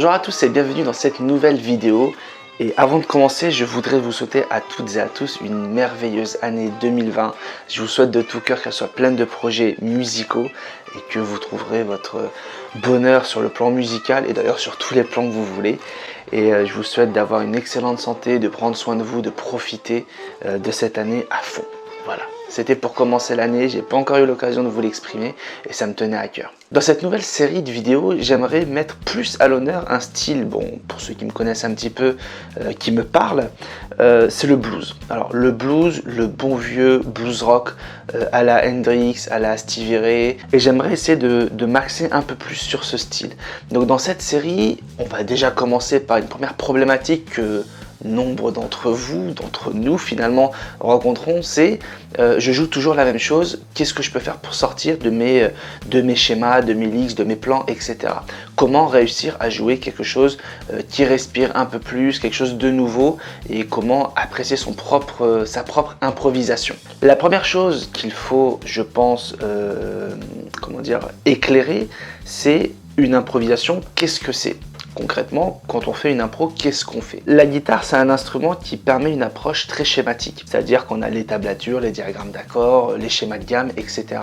Bonjour à tous et bienvenue dans cette nouvelle vidéo. Et avant de commencer, je voudrais vous souhaiter à toutes et à tous une merveilleuse année 2020. Je vous souhaite de tout cœur qu'elle soit pleine de projets musicaux et que vous trouverez votre bonheur sur le plan musical et d'ailleurs sur tous les plans que vous voulez. Et je vous souhaite d'avoir une excellente santé, de prendre soin de vous, de profiter de cette année à fond. Voilà, c'était pour commencer l'année, j'ai pas encore eu l'occasion de vous l'exprimer et ça me tenait à cœur. Dans cette nouvelle série de vidéos, j'aimerais mettre plus à l'honneur un style, bon, pour ceux qui me connaissent un petit peu, qui me parle, c'est le blues. Alors le blues, le bon vieux blues rock à la Hendrix, à la Stevie Ray, et j'aimerais essayer de m'axer un peu plus sur ce style. Donc dans cette série, on va déjà commencer par une première problématique que nombre d'entre vous, d'entre nous finalement rencontrons, c'est je joue toujours la même chose, qu'est-ce que je peux faire pour sortir de mes schémas, de mes licks, de mes plans, etc. Comment réussir à jouer quelque chose qui respire un peu plus, quelque chose de nouveau, et comment apprécier sa propre improvisation. La première chose qu'il faut, je pense, éclairer, c'est une improvisation. Qu'est-ce que c'est ? Concrètement, quand on fait une impro, qu'est-ce qu'on fait? La guitare, c'est un instrument qui permet une approche très schématique, c'est-à-dire qu'on a les tablatures, les diagrammes d'accords, les schémas de gamme, etc.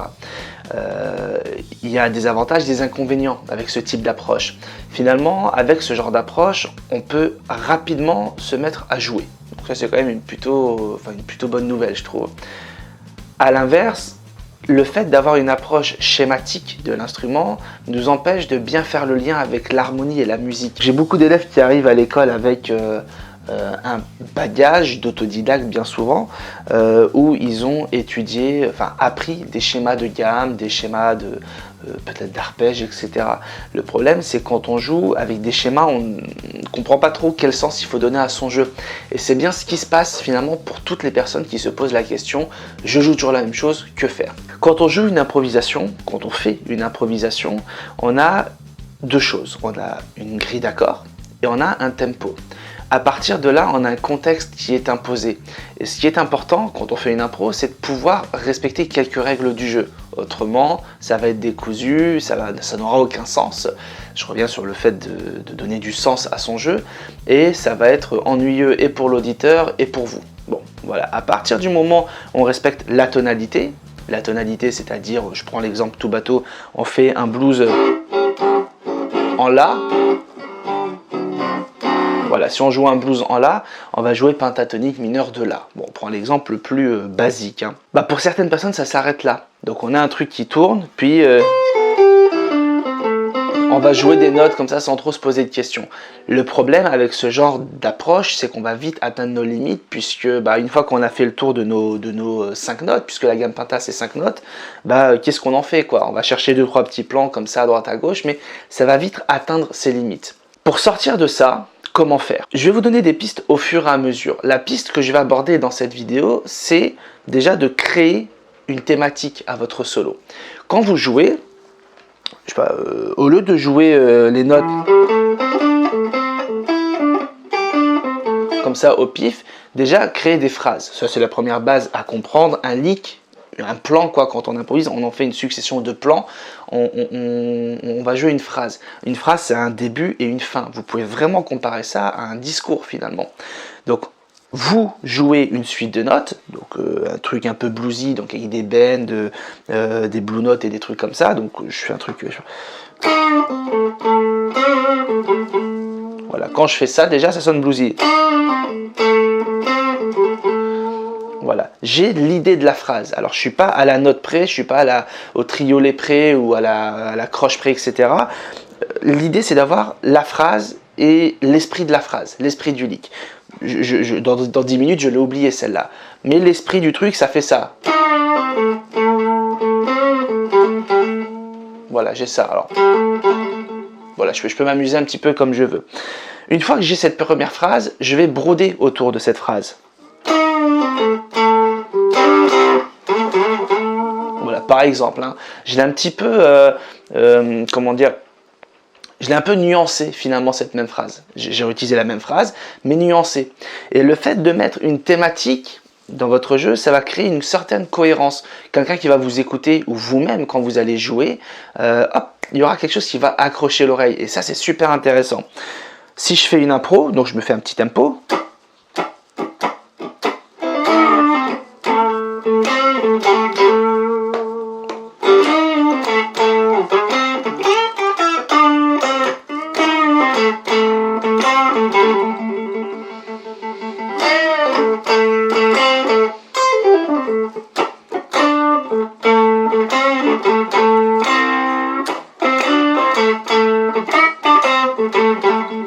Il y a des avantages, des inconvénients avec ce type d'approche. Finalement, avec ce genre d'approche, on peut rapidement se mettre à jouer. Donc ça, c'est quand même une plutôt bonne nouvelle, je trouve. À l'inverse, le fait d'avoir une approche schématique de l'instrument nous empêche de bien faire le lien avec l'harmonie et la musique. J'ai beaucoup d'élèves qui arrivent à l'école avec un bagage d'autodidacte bien souvent, où ils ont appris des schémas de gamme, des schémas de peut-être d'arpège, etc. Le problème, c'est quand on joue avec des schémas, on ne comprend pas trop quel sens il faut donner à son jeu. Et c'est bien ce qui se passe finalement pour toutes les personnes qui se posent la question, je joue toujours la même chose, que faire? Quand on joue une improvisation, quand on fait une improvisation, on a deux choses. On a une grille d'accords et on a un tempo. À partir de là, on a un contexte qui est imposé. Et ce qui est important quand on fait une impro, c'est de pouvoir respecter quelques règles du jeu. Autrement, ça va être décousu, ça n'aura aucun sens. Je reviens sur le fait de donner du sens à son jeu. Et ça va être ennuyeux et pour l'auditeur et pour vous. Bon, voilà. À partir du moment où on respecte la tonalité, c'est-à-dire, je prends l'exemple tout bateau, on fait un blues en La. Voilà, si on joue un blues en La, on va jouer pentatonique mineur de La. Bon, on prend l'exemple le plus basique. Pour certaines personnes, ça s'arrête là. Donc on a un truc qui tourne, puis on va jouer des notes comme ça sans trop se poser de questions. Le problème avec ce genre d'approche, c'est qu'on va vite atteindre nos limites, puisque une fois qu'on a fait le tour de nos 5 notes, puisque la gamme penta c'est 5 notes, qu'est-ce qu'on en fait quoi? On va chercher 2-3 petits plans comme ça à droite à gauche, mais ça va vite atteindre ses limites. Pour sortir de ça, comment faire? Je vais vous donner des pistes au fur et à mesure. La piste que je vais aborder dans cette vidéo, c'est déjà de créer une thématique à votre solo. Quand vous jouez, au lieu de jouer les notes comme ça au pif, déjà créer des phrases. Ça c'est la première base à comprendre. Un lick, un plan quoi, quand on improvise, on en fait une succession de plans, on va jouer une phrase. Une phrase c'est un début et une fin. Vous pouvez vraiment comparer ça à un discours finalement. Donc vous jouez une suite de notes, donc un truc un peu bluesy, donc avec des bends, des blue notes et des trucs comme ça. Donc je fais un truc. Voilà, quand je fais ça, déjà ça sonne bluesy. Voilà, j'ai l'idée de la phrase. Alors je suis pas à la note près, je suis pas au triolet près ou à la croche près, etc. L'idée c'est d'avoir la phrase et l'esprit de la phrase, l'esprit du lick. Dans 10 minutes, je l'ai oublié celle-là. Mais l'esprit du truc, ça fait ça. Voilà, j'ai ça. Alors, voilà, je peux m'amuser un petit peu comme je veux. Une fois que j'ai cette première phrase, je vais broder autour de cette phrase. Voilà, par exemple, je l'ai un petit peu, je l'ai un peu nuancé finalement cette même phrase. J'ai utilisé la même phrase, mais nuancée. Et le fait de mettre une thématique, dans votre jeu, ça va créer une certaine cohérence. Quelqu'un qui va vous écouter, ou vous-même quand vous allez jouer, hop, il y aura quelque chose qui va accrocher l'oreille. Et ça, c'est super intéressant. Si je fais une impro, donc je me fais un petit tempo.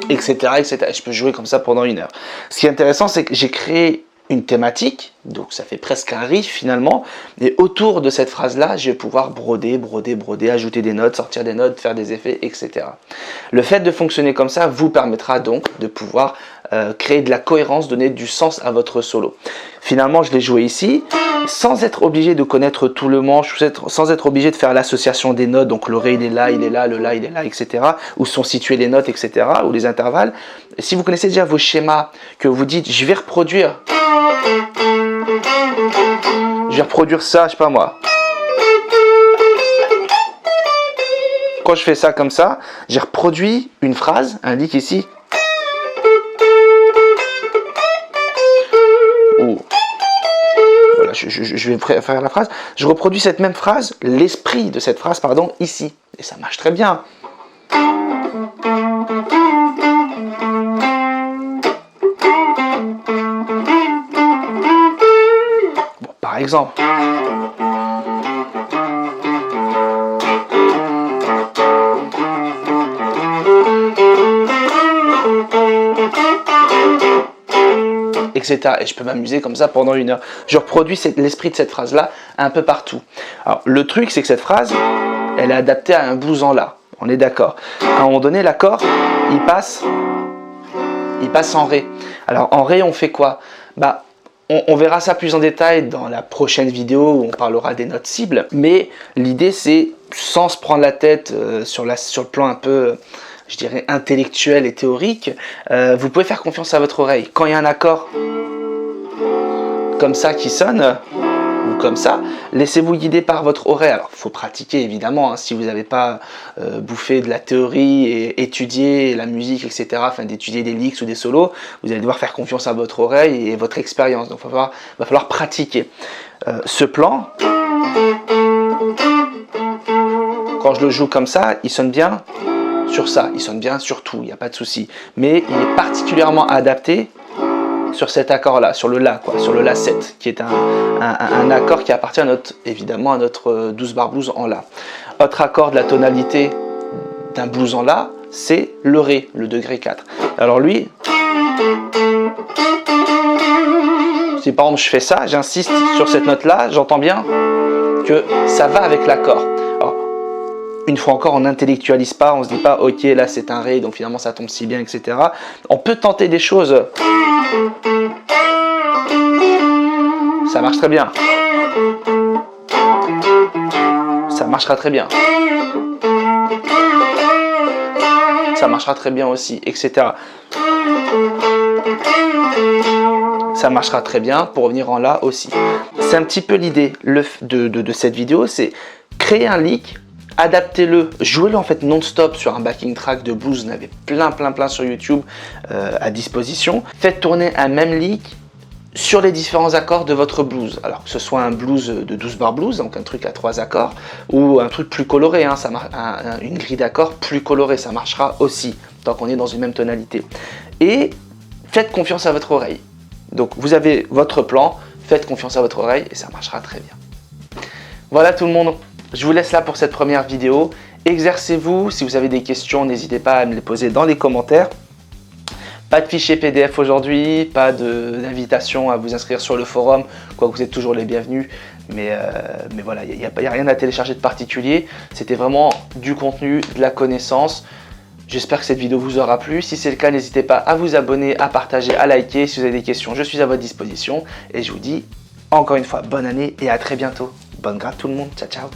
Etc., etc. Et je peux jouer comme ça pendant 1 heure. Ce qui est intéressant, c'est que j'ai créé une thématique, donc ça fait presque un riff finalement, et autour de cette phrase-là, je vais pouvoir broder, broder, broder, ajouter des notes, sortir des notes, faire des effets, etc. Le fait de fonctionner comme ça vous permettra donc de pouvoir créer de la cohérence, donner du sens à votre solo. Finalement, je l'ai joué ici, sans être obligé de connaître tout le manche, sans être obligé de faire l'association des notes, donc le ré il est là, le la il est là, etc. Où sont situées les notes, etc. Ou les intervalles. Et si vous connaissez déjà vos schémas, que vous dites, je vais reproduire ça, je sais pas moi. Quand je fais ça comme ça, j'ai reproduit une phrase, un lick ici. Voilà, je vais faire la phrase. Je reproduis cette même phrase, l'esprit de cette phrase, pardon, ici. Et ça marche très bien. Bon, par exemple. Etc. Et je peux m'amuser comme ça pendant 1 heure. Je reproduis l'esprit de cette phrase-là un peu partout. Alors, le truc, c'est que cette phrase, elle est adaptée à un blues en la. On est d'accord. À un moment donné, l'accord, il passe en ré. Alors, en ré, on fait quoi? Bah, on verra ça plus en détail dans la prochaine vidéo où on parlera des notes cibles. Mais l'idée, c'est, sans se prendre la tête sur le plan un peu, je dirais, intellectuel et théorique, vous pouvez faire confiance à votre oreille. Quand il y a un accord comme ça qui sonne, ou comme ça, laissez-vous guider par votre oreille. Alors, il faut pratiquer évidemment, hein, si vous n'avez pas bouffé de la théorie et étudié la musique, etc., enfin d'étudier des licks ou des solos, vous allez devoir faire confiance à votre oreille et votre expérience. Donc, il va falloir pratiquer. Ce plan, quand je le joue comme ça, il sonne bien sur ça, il sonne bien sur tout, il n'y a pas de souci. Mais il est particulièrement adapté sur cet accord-là, sur le La, quoi, sur le La 7, qui est un accord qui appartient évidemment à notre 12 bar blues en La. Autre accord de la tonalité d'un blues en La, c'est le Ré, le degré 4. Alors lui, si par exemple je fais ça, j'insiste sur cette note-là, j'entends bien que ça va avec l'accord. Une fois encore, on n'intellectualise pas, on ne se dit pas « Ok, là c'est un Ré, donc finalement ça tombe si bien, etc. » On peut tenter des choses. Ça marche très bien. Ça marchera très bien. Ça marchera très bien aussi, etc. Ça marchera très bien pour revenir en La aussi. C'est un petit peu l'idée de cette vidéo, c'est créer un lick, adaptez-le, jouez-le en fait non-stop sur un backing track de blues, vous en avez plein sur YouTube à disposition. Faites tourner un même lick sur les différents accords de votre blues. Alors que ce soit un blues de 12 bar blues, donc un truc à 3 accords, ou un truc plus coloré, hein, une grille d'accords plus colorée, ça marchera aussi, tant qu'on est dans une même tonalité. Et faites confiance à votre oreille. Donc vous avez votre plan, faites confiance à votre oreille et ça marchera très bien. Voilà tout le monde. Je vous laisse là pour cette première vidéo. Exercez-vous. Si vous avez des questions, n'hésitez pas à me les poser dans les commentaires. Pas de fichier PDF aujourd'hui, pas d'invitation à vous inscrire sur le forum, quoique vous êtes toujours les bienvenus. Mais voilà, il n'y a rien à télécharger de particulier. C'était vraiment du contenu, de la connaissance. J'espère que cette vidéo vous aura plu. Si c'est le cas, n'hésitez pas à vous abonner, à partager, à liker. Si vous avez des questions, je suis à votre disposition. Et je vous dis encore une fois, bonne année et à très bientôt. Bonne grâce tout le monde. Ciao, ciao.